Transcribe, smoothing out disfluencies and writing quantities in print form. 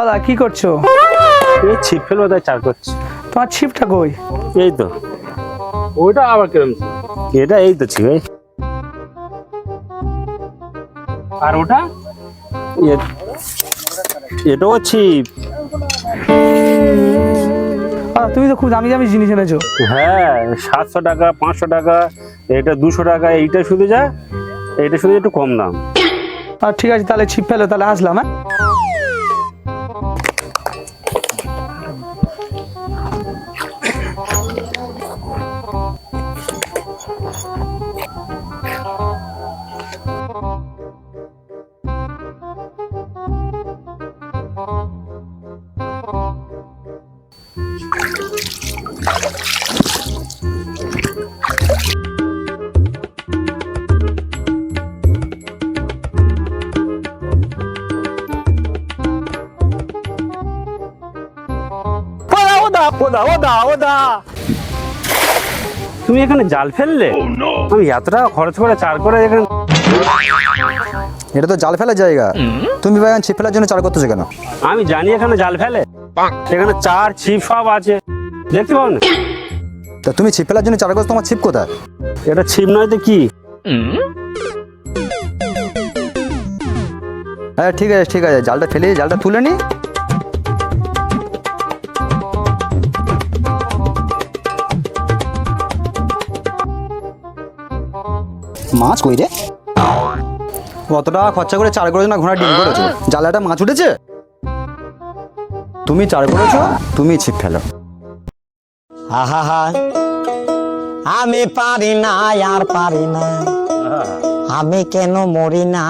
দাদা কি করছো? এই ছিপ ফেলবো তাই চার করছি। তোমার ছিপটা কই? এই তো ওইটা আবার কিরম? এটা এই তো ছিপ। আর ওটা এটাও ছিপ। তুমি তো খুব দামি দামি জিনিস এনেছো। হ্যাঁ 700 টাকা 500 টাকা, এটা 200 টাকা, এইটা শুধু যা, এইটা শুধু একটু কম দাম। ঠিক আছে তাহলে ছিপ ফেলো, তাহলে আসলাম। হ্যাঁ তুমি এখানে জাল ফেললে? আমি এত টাকা খরচ করে চার করে এখানে। এটা তো জাল ফেলার জায়গা, তুমি ভাই ছিপ ফেলার জন্য চার করতেছো কেন? আমি জানি এখানে জাল ফেলে, এখানে চার ছিপ সব আছে, দেখতে পাও না? তা তুমি ছিপ ফেলার জন্য চার করছো, তোমার ছিপ কোথায়? এটা ছিপ নয় তো কি? হ্যাঁ ঠিক আছে ঠিক আছে, জালটা ফেলে জালটা তুলে নি। মাছ কই রে? কত টাকা খরচা করে চার করেছো না ঘোড়া ডিম করেছো, জালে একটা মাছ উঠেছে? তুমি চার করেছো, তুমি ছিপ ফেলো। আহা, আমি পারি না আর পারি না, আমি কেন মরি না।